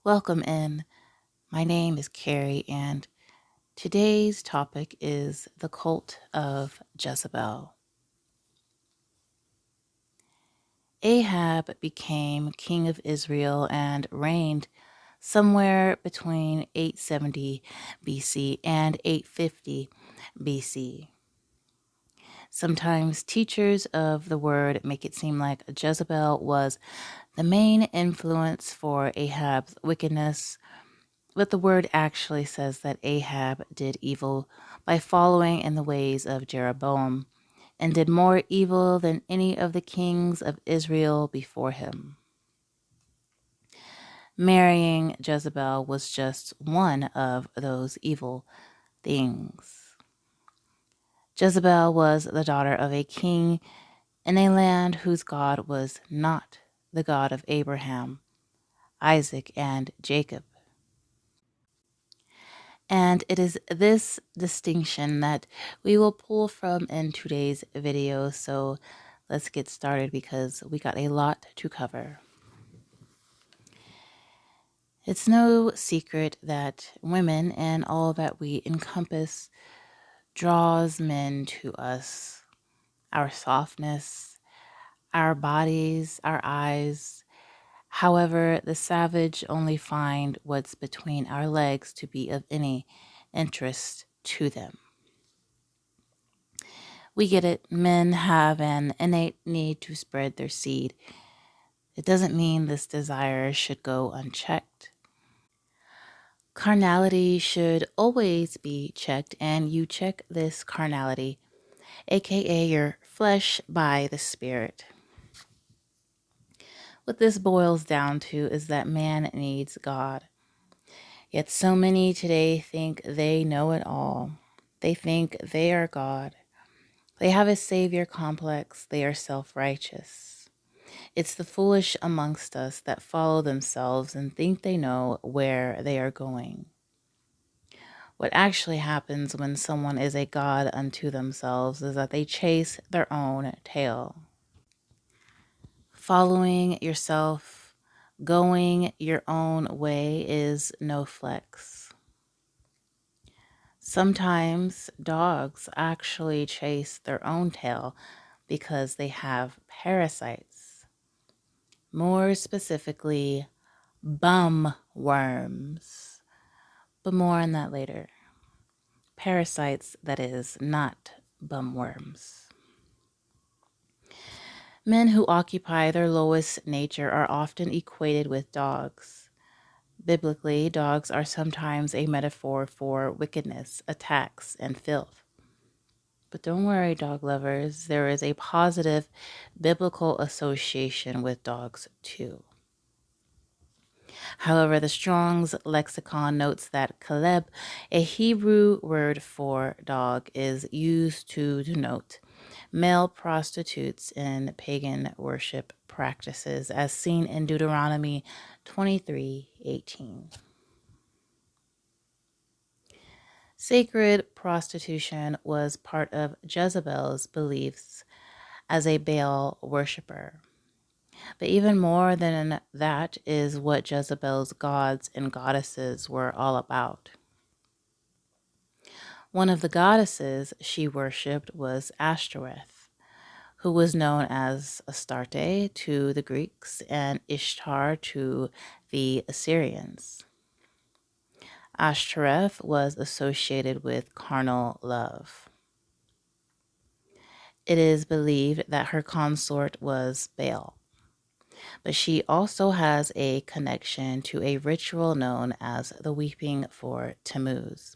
Welcome in. My name is Carrie, and today's topic is the Cult of Jezebel. Ahab became king of Israel and reigned somewhere between 870 BC and 850 BC. Sometimes teachers of the word make it seem like Jezebel was the main influence for Ahab's wickedness, but the word actually says that Ahab did evil by following in the ways of Jeroboam and did more evil than any of the kings of Israel before him. Marrying Jezebel was just one of those evil things. Jezebel was the daughter of a king in a land whose God was not the God of Abraham, Isaac, and Jacob. And it is this distinction that we will pull from in today's video. So let's get started because we got a lot to cover. It's no secret that women and all that we encompass draws men to us. Our softness, our bodies, our eyes. However, the savage only find what's between our legs to be of any interest to them. We get it. Men have an innate need to spread their seed. It doesn't mean this desire should go unchecked. Carnality should always be checked, and you check this carnality, aka your flesh, by the Spirit. What this boils down to is that man needs God. Yet so many today think they know it all. They think they are God. They have a savior complex. They are self-righteous. It's the foolish amongst us that follow themselves and think they know where they are going. What actually happens when someone is a god unto themselves is that they chase their own tail. Following yourself, going your own way is no flex. Sometimes dogs actually chase their own tail because they have parasites. More specifically, bum worms. But more on that later. Parasites, that is, not bum worms. Men who occupy their lowest nature are often equated with dogs. Biblically, dogs are sometimes a metaphor for wickedness, attacks, and filth. But don't worry, dog lovers, there is a positive biblical association with dogs too. However, the Strong's lexicon notes that kaleb, a Hebrew word for dog, is used to denote male prostitutes in pagan worship practices, as seen in Deuteronomy 23:18. Sacred prostitution was part of Jezebel's beliefs as a Baal worshiper. But even more than that is what Jezebel's gods and goddesses were all about. One of the goddesses she worshipped was Ashtoreth, who was known as Astarte to the Greeks and Ishtar to the Assyrians. Ashtoreth was associated with carnal love. It is believed that her consort was Baal. But she also has a connection to a ritual known as the Weeping for Tammuz.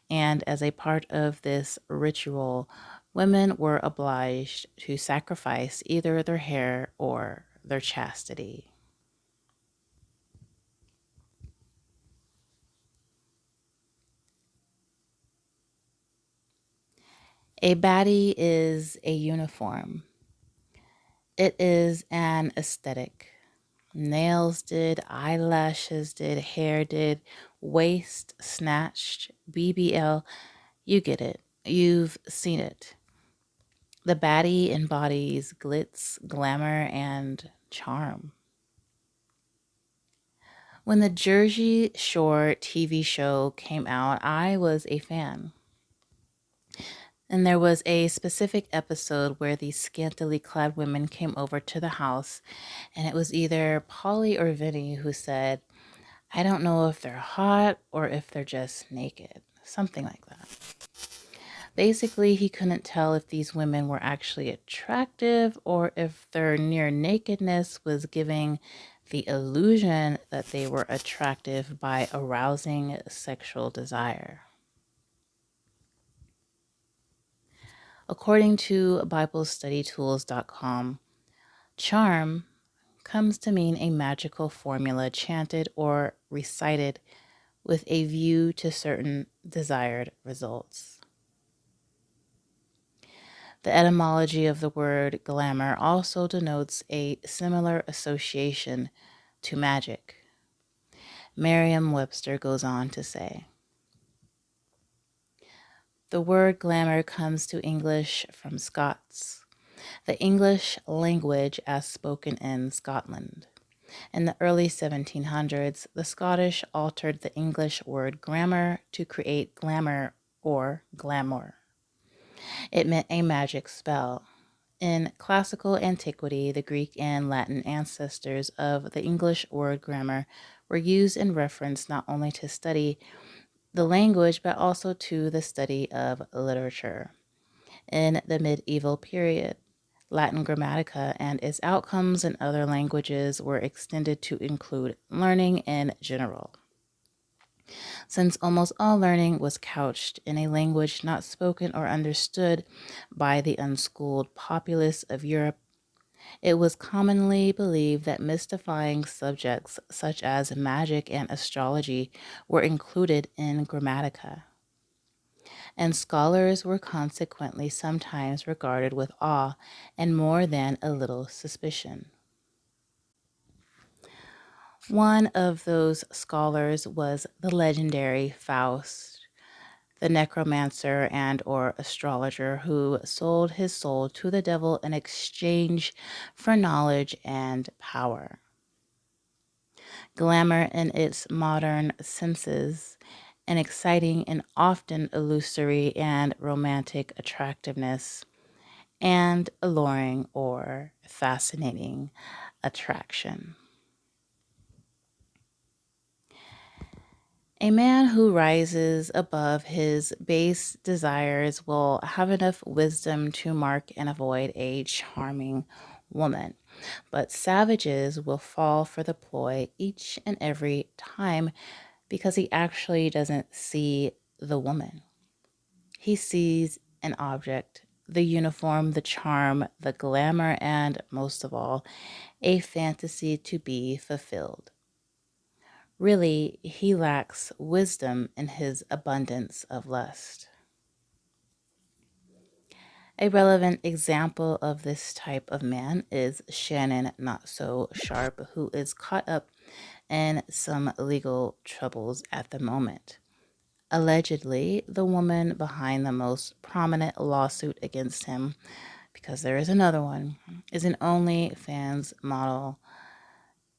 And as a part of this ritual, women were obliged to sacrifice either their hair or their chastity. A baddie is a uniform. It is an aesthetic. Nails did, eyelashes did, hair did, waist snatched, BBL. You get it. You've seen it. The baddie embodies glitz, glamour, and charm. When the Jersey Shore TV show came out, I was a fan. And there was a specific episode where these scantily clad women came over to the house, and it was either Polly or Vinny who said, I don't know if they're hot or if they're just naked. Something like that. Basically, he couldn't tell if these women were actually attractive or if their near nakedness was giving the illusion that they were attractive by arousing sexual desire. According to BibleStudyTools.com, charm comes to mean a magical formula chanted or recited with a view to certain desired results. The etymology of the word glamour also denotes a similar association to magic. Merriam-Webster goes on to say, the word glamour comes to English from Scots, the English language as spoken in Scotland. In the early 1700s, the Scottish altered the English word grammar to create glamour or glamour. It meant a magic spell. In classical antiquity, the Greek and Latin ancestors of the English word grammar were used in reference not only to study the language, but also to the study of literature. In the medieval period, Latin Grammatica and its outcomes in other languages were extended to include learning in general. Since almost all learning was couched in a language not spoken or understood by the unschooled populace of Europe, it was commonly believed that mystifying subjects such as magic and astrology were included in Grammatica, and scholars were consequently sometimes regarded with awe and more than a little suspicion. One of those scholars was the legendary Faust, the necromancer and or astrologer who sold his soul to the devil in exchange for knowledge and power. Glamour in its modern senses, an exciting and often illusory and romantic attractiveness, and alluring or fascinating attraction. A man who rises above his base desires will have enough wisdom to mark and avoid a charming woman, but savages will fall for the ploy each and every time because he actually doesn't see the woman. He sees an object, the uniform, the charm, the glamour, and most of all, a fantasy to be fulfilled. Really, he lacks wisdom in his abundance of lust. A relevant example of this type of man is Shannon Not So Sharp, who is caught up in some legal troubles at the moment. Allegedly, the woman behind the most prominent lawsuit against him, because there is another one, is an OnlyFans model,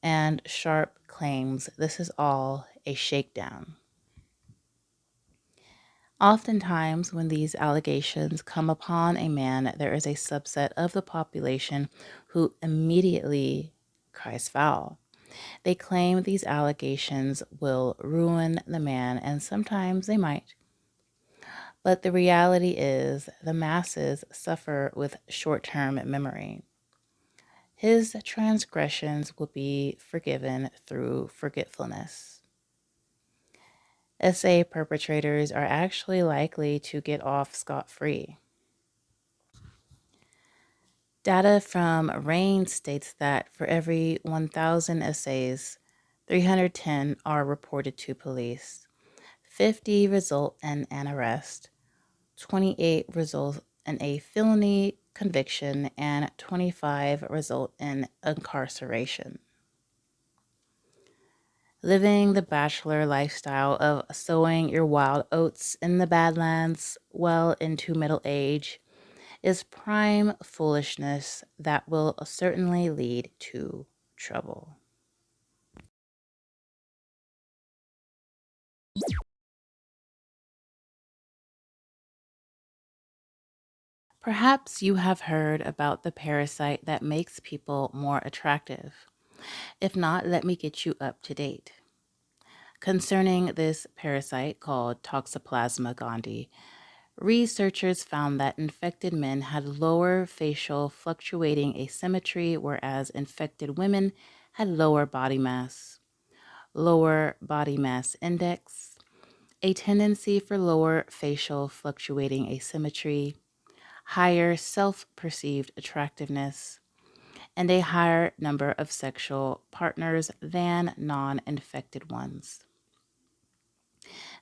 and Sharp claims this is all a shakedown. Oftentimes, when these allegations come upon a man, there is a subset of the population who immediately cries foul. They claim these allegations will ruin the man, and sometimes they might. But the reality is, the masses suffer with short-term memory. His transgressions will be forgiven through forgetfulness. SA perpetrators are actually likely to get off scot-free. Data from RAIN states that for every 1,000 essays, 310 are reported to police, 50 result in an arrest, 28 result in a felony conviction, and 25 result in incarceration. Living the bachelor lifestyle of sowing your wild oats in the Badlands well into middle age is prime foolishness that will certainly lead to trouble. Perhaps you have heard about the parasite that makes people more attractive. If not, let me get you up to date. Concerning this parasite called Toxoplasma gondii, researchers found that infected men had lower facial fluctuating asymmetry, whereas infected women had lower body mass index, a tendency for lower facial fluctuating asymmetry, higher self perceived attractiveness, and a higher number of sexual partners than non infected ones.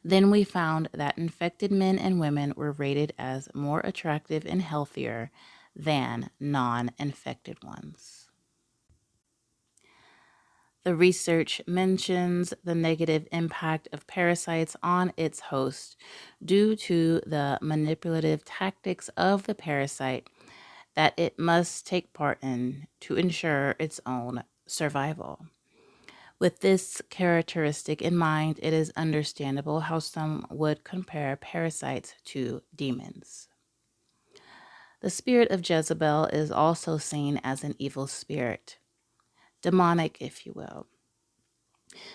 Then we found that infected men and women were rated as more attractive and healthier than non infected ones. The research mentions the negative impact of parasites on its host due to the manipulative tactics of the parasite that it must take part in to ensure its own survival. With this characteristic in mind, it is understandable how some would compare parasites to demons. The spirit of Jezebel is also seen as an evil spirit, demonic, if you will.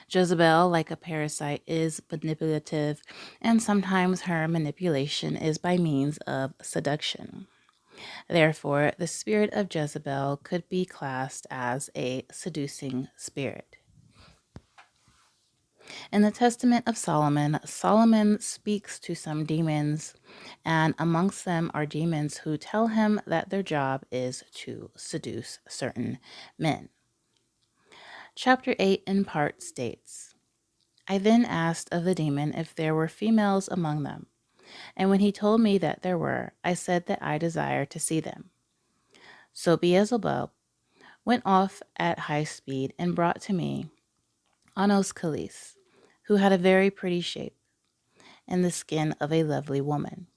Jezebel, like a parasite, is manipulative, and sometimes her manipulation is by means of seduction. Therefore, the spirit of Jezebel could be classed as a seducing spirit. In the Testament of Solomon, Solomon speaks to some demons, and amongst them are demons who tell him that their job is to seduce certain men. Chapter 8 in part states, I then asked of the demon if there were females among them, and when he told me that there were, I said that I desired to see them. So Beelzebub went off at high speed and brought to me Anos Kalis, who had a very pretty shape and the skin of a lovely woman.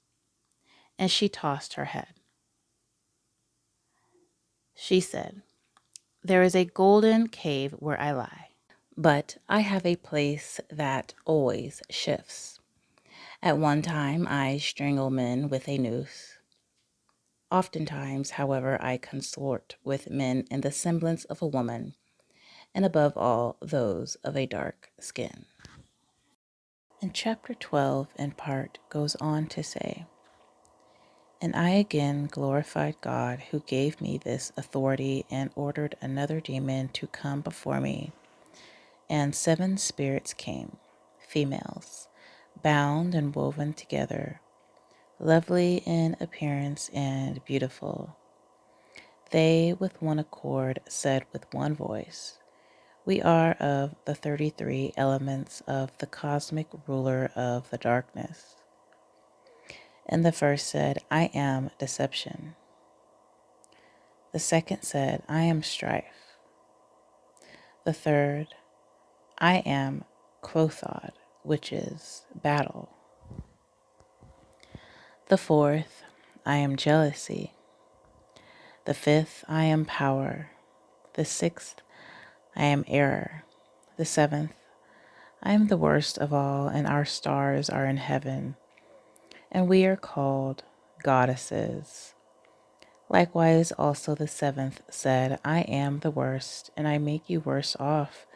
And she tossed her head. She said, there is a golden cave where I lie, but I have a place that always shifts. At one time, I strangle men with a noose. Oftentimes, however, I consort with men in the semblance of a woman, and above all, those of a dark skin. And chapter 12, in part, goes on to say, and I again glorified God who gave me this authority and ordered another demon to come before me. And 7 spirits came, females, bound and woven together, lovely in appearance and beautiful. They with one accord said with one voice, we are of the 33 elements of the cosmic ruler of the darkness. And the first said, I am deception. The second said, I am strife. The third, I am Quothod, which is battle. The fourth, I am jealousy. The fifth, I am power. The sixth, I am error. The seventh, I am the worst of all, and our stars are in heaven, and we are called goddesses. Likewise, also the 7th said, I am the worst, and I make you worse off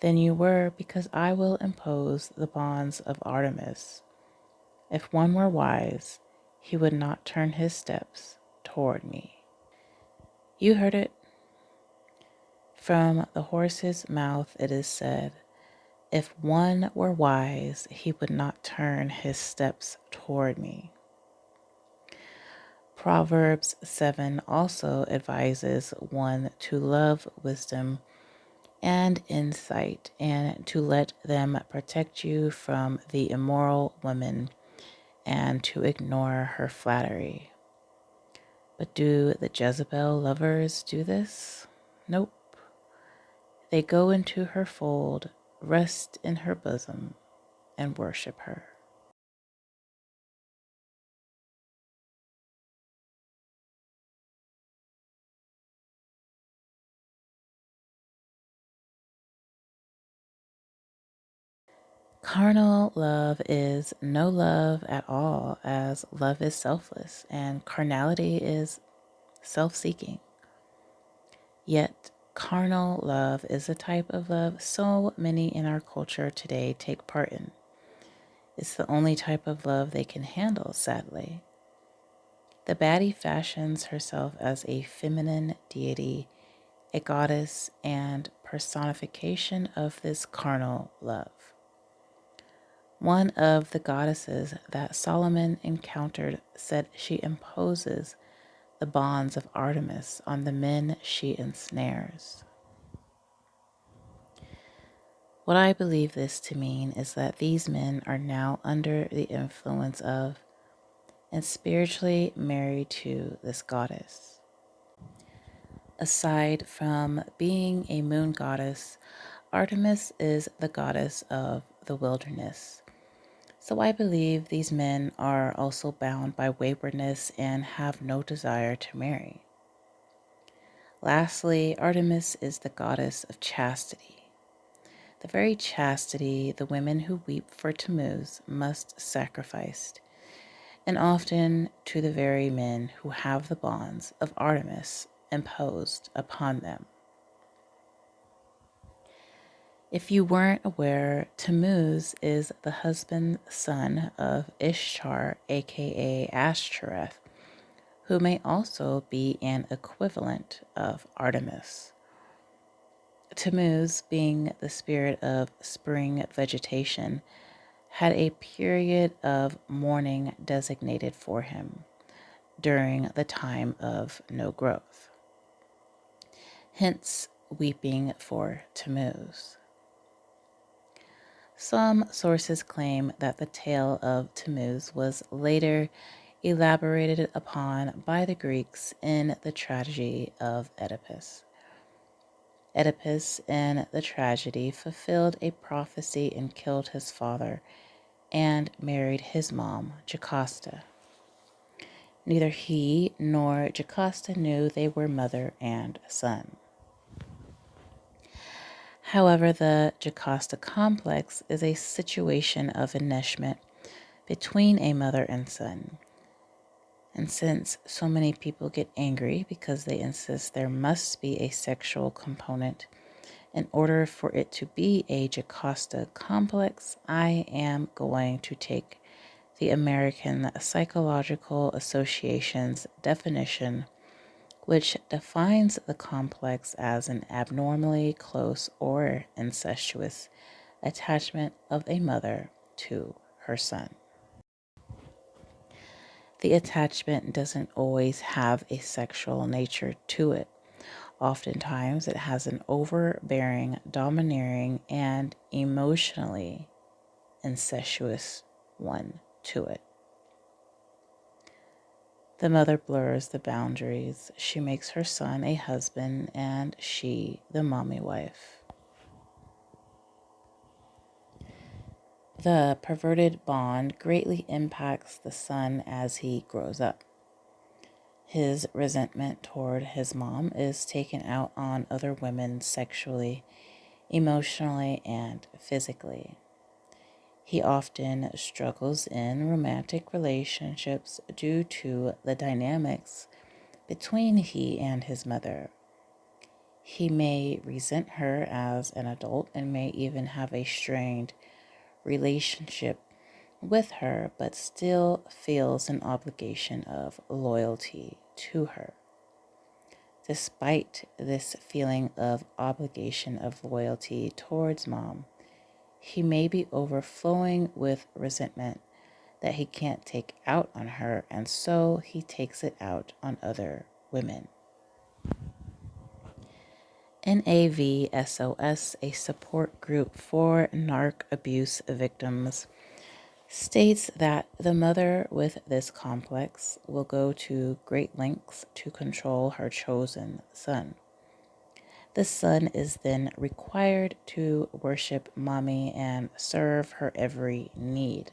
than you were, because I will impose the bonds of Artemis. If one were wise, he would not turn his steps toward me. You heard it. From the horse's mouth it is said, if one were wise, he would not turn his steps toward me. Proverbs 7 also advises one to love wisdom and insight, and to let them protect you from the immoral woman, and to ignore her flattery. But do the Jezebel lovers do this? Nope. They go into her fold, rest in her bosom, and worship her. Carnal love is no love at all, as love is selfless and carnality is self seeking. Yet, carnal love is a type of love so many in our culture today take part in. It's the only type of love they can handle, sadly. The baddie fashions herself as a feminine deity, a goddess, and personification of this carnal love. One of the goddesses that Solomon encountered said she imposes the bonds of Artemis on the men she ensnares. What I believe this to mean is that these men are now under the influence of and spiritually married to this goddess. Aside from being a moon goddess, Artemis is the goddess of the wilderness. So I believe these men are also bound by waywardness and have no desire to marry. Lastly, Artemis is the goddess of chastity. The very chastity the women who weep for Tammuz must sacrifice, and often to the very men who have the bonds of Artemis imposed upon them. If you weren't aware, Tammuz is the husband son of Ishtar, aka Ashtoreth, who may also be an equivalent of Artemis. Tammuz, being the spirit of spring vegetation, had a period of mourning designated for him during the time of no growth. Hence, weeping for Tammuz. Some sources claim that the tale of Tammuz was later elaborated upon by the Greeks in the tragedy of Oedipus. Oedipus, in the tragedy, fulfilled a prophecy and killed his father and married his mom, Jocasta. Neither he nor Jocasta knew they were mother and son. However, the Jocasta complex is a situation of enmeshment between a mother and son. And since so many people get angry because they insist there must be a sexual component in order for it to be a Jocasta complex, I am going to take the American Psychological Association's definition, which defines the complex as an abnormally close or incestuous attachment of a mother to her son. The attachment doesn't always have a sexual nature to it. Oftentimes, it has an overbearing, domineering, and emotionally incestuous one to it. The mother blurs the boundaries. She makes her son a husband, and she the mommy wife. The perverted bond greatly impacts the son as he grows up. His resentment toward his mom is taken out on other women sexually, emotionally, and physically. He often struggles in romantic relationships due to the dynamics between he and his mother. He may resent her as an adult and may even have a strained relationship with her, but still feels an obligation of loyalty to her. Despite this feeling of obligation of loyalty towards mom, he may be overflowing with resentment that he can't take out on her, and so he takes it out on other women. NAVSOS, a support group for narc abuse victims, states that the mother with this complex will go to great lengths to control her chosen son. The son is then required to worship mommy and serve her every need.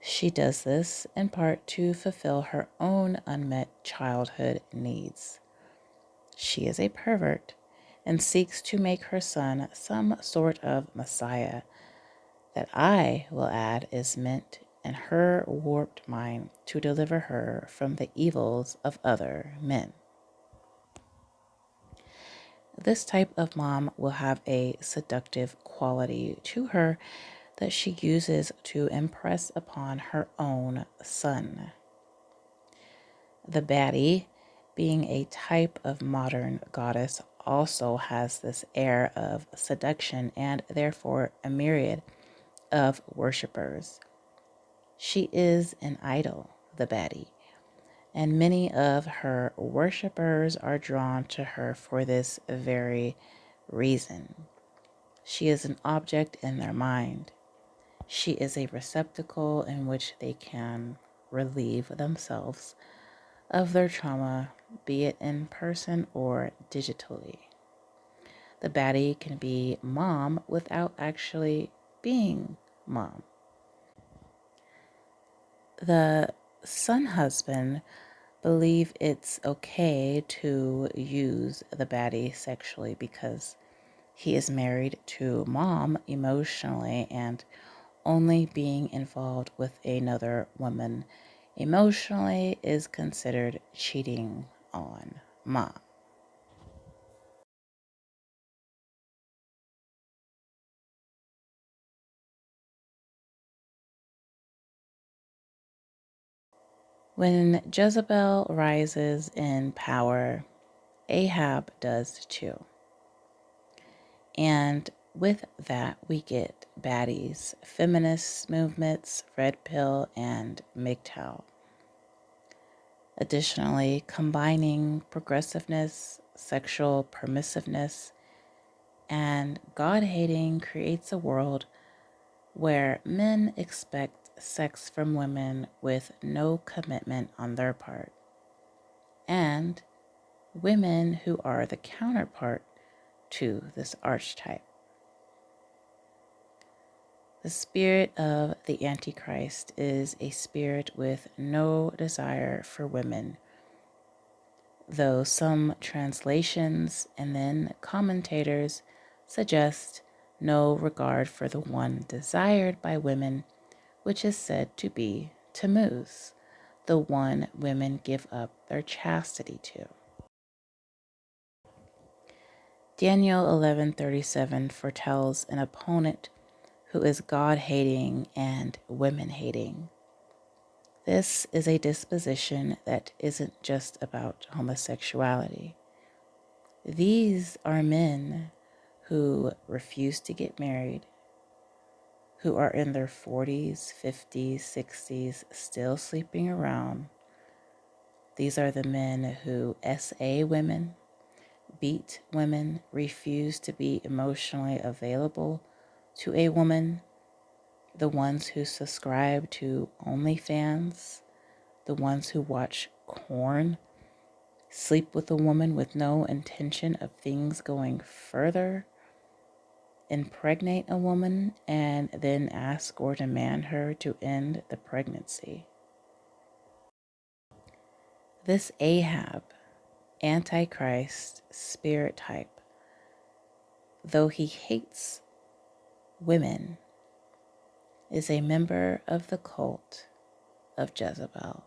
She does this in part to fulfill her own unmet childhood needs. She is a pervert and seeks to make her son some sort of messiah that I will add is meant in her warped mind to deliver her from the evils of other men. This type of mom will have a seductive quality to her that she uses to impress upon her own son. The baddie, being a type of modern goddess, also has this air of seduction and therefore a myriad of worshippers. She is an idol, the baddie, and many of her worshippers are drawn to her for this very reason. She is an object in their mind. She is a receptacle in which they can relieve themselves of their trauma, be it in person or digitally. The baddie can be mom without actually being mom. The son husband believe it's okay to use the baddie sexually because he is married to mom emotionally, and only being involved with another woman emotionally is considered cheating on mom. When Jezebel rises in power, Ahab does too. And with that, we get baddies, feminist movements, Red Pill, and MGTOW. Additionally, combining progressiveness, sexual permissiveness, and God hating creates a world where men expect sex from women with no commitment on their part, and women who are the counterpart to this archetype. The spirit of the Antichrist is a spirit with no desire for women, though some translations and then commentators suggest no regard for the one desired by women, which is said to be Tammuz, the one women give up their chastity to. Daniel 11:37 foretells an opponent who is God-hating and women-hating. This is a disposition that isn't just about homosexuality. These are men who refuse to get married, who are in their 40s, 50s, 60s, still sleeping around. These are the men who SA women, beat women, refuse to be emotionally available to a woman, the ones who subscribe to OnlyFans, the ones who watch porn, sleep with a woman with no intention of things going further, impregnate a woman, and then ask or demand her to end the pregnancy. This Ahab, Antichrist spirit type, though he hates women, is a member of the cult of Jezebel.